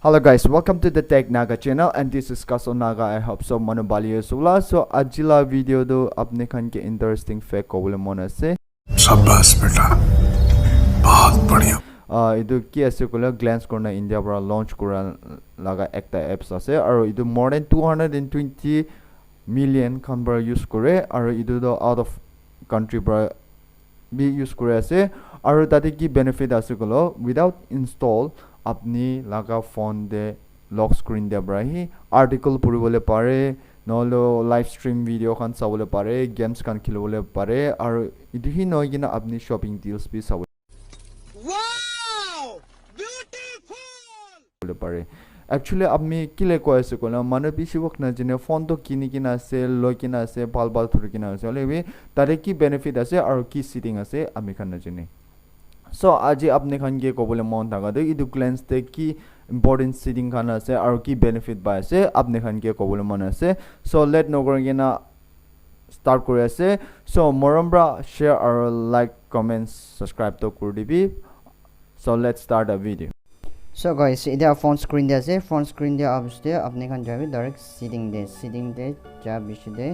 Hello guys, welcome to the Tech Naga channel and this is Kaso Naga. I hope so manubali sula. So ajila video do apne khan ke interesting fact ko bole mona se. शाबाश बेटा बहुत बढ़िया Idu ki ase kola glance korna India bra launch kora laga ekta apps ase aro idu more than 220 million khan bra use kore aro idu do out of country bra be use kore ase aro tate ki benefit ase kolo without install apni laga phone de lock screen de bra hi article puribole pare nolo live stream video khan sabole pare games khan khilole pare aro idu hi noi gina apni shopping deals bi sabole pare actually apni kile ko ase kola manu bisi wak na jine phone to kini kina ase lokina ase bal bal thuri kina ase lebi tare ki benefit ase aro ki setting ase ami khan na jine so aji apne khan ge ko bole mon thaga de idu glance te ki important setting khan ase aro ki benefit ba ase apne khan ge ko bole mon ase so let no gorgena start kore ase so morambra share or like comments subscribe to kurdibi so let's start a video. So guys, इधर phone screen दे से phone screen दे आप इससे अपने खान जावे direct setting दे जब इससे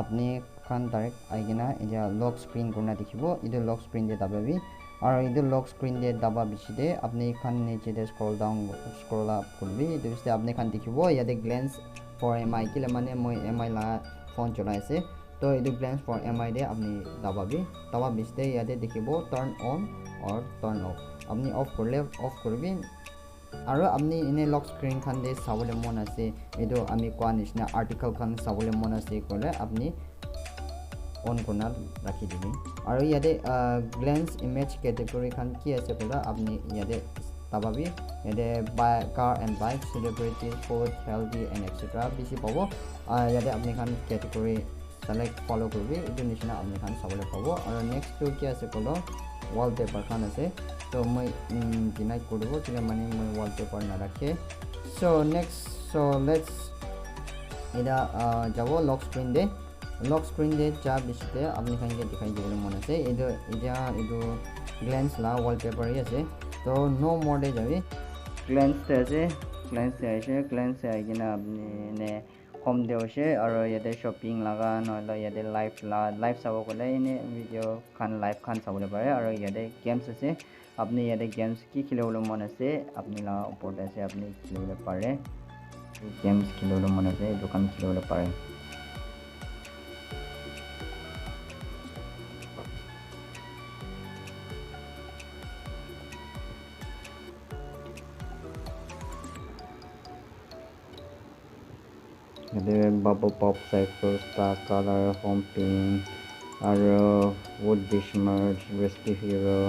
अपने Khan direct आएगा ना इधर lock screen करना दिखिबो इधर lock screen दे दबा भी और इधर lock screen दे दबा बिछे अपने खान नीचे दे scroll down scroll up कर भी इधर इससे अपने खान दिखिबो या दे glance for MI के लिए माने मोय MI ला phone चलाए से तो इधर glance for MI दे अपने दबा बिछे या दे दिखिबो turn on और turn off अपने off कर ले off कर भी আৰু আপনি ইনে লক স্ক্রিন খান দে সাবলে মন আছে এটো আমি কোয়া নিছনা আর্টিকেল খান সাবলে মন আছে কলে আপনি অন করনা রাখি দিবি আৰু ইয়াতে গ্ল্যান্স ইমেজ ক্যাটাগরি খান কি আছে কলে আপনি ইয়াতে তাবাবি ইয়াতে car and bike celebrity food healthy and etcetera বেশি পাবো ইয়াতে আপনি খান ক্যাটাগরি সিলেক্ট ফলো করবি এটো নিছনা আপনি খান সাবলে পাবো আৰু নেক্সট টু কি আছে কলে wallpaper খান আছে तो मैं डिनाइ करबो कि माने मैं wallpaper ना रखे so next so let's इदा जाबो lock screen दे जा बिसते अपनी खान के दिखाई देबो मन আছে इदो glance ला wallpaper ही আছে तो no more दे जाबी glance से आइना अपनी ने home दे होसे और यादे shopping लगा नला यादे live साबो कोले ने वीडियो खान live खान साबले पारे और यादे games আছে अपने यादे गेम्स की खिलौलो मन আছে अपने ला ऊपर से अपने खिलौलो पारे गेम्स खिलौलो मन আছে दुकान खिलौलो पारे यादे bubble pop cipher star colour home pin और वुड बिशमर्ज रेस्क्यू हीरो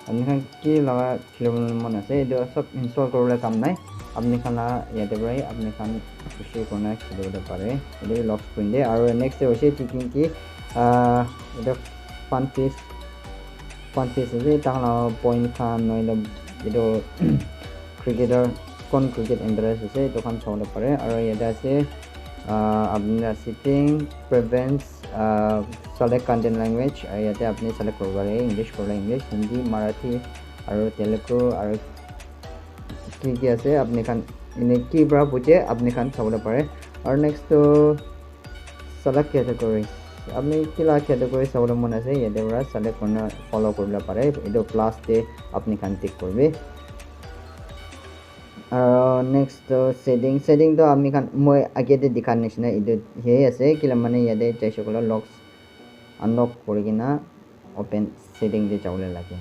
अपने खान की लगा खिलौने मन আছে ಇದು सब इंस्टॉल करले काम নাই আপনি খানা ইয়াতে ভাই আপনি খান খুশি কোনা খেলতে পারে এটা লক স্ক্রিন দে আর নেক্সট হচ্ছে টিকিং কি এটা ফান পিস যে তাহলে পয়েন্ট খান নইলে এটা ক্রিকেটার কোন ক্রিকেট ইন্টারেস্ট আছে তখন চলতে পারে আর এটা আছে আপনার setting preferences select content language याते अपने select करबारे इंग्लिश करले इंग्लिश हिंदी मराठी और तेलुगु और की আছে अपने खान इने की ब्रा बुझे अपने खान सबले पारे और नेक्स्ट तो select category अपने किला category सबले मन আছে याते ब्रा select करना फॉलो करले पारे एदो क्लास ते अपने खान टिक करबे नेक्स्ट सेटिंग तो আমি খান মই আগে দে দেখার নিছনা ইদো হে আছে কিলা মানে ইয়াতে চাইছো কলা লক अनलॉक कर ओपन सेटिंग दे जावले लागे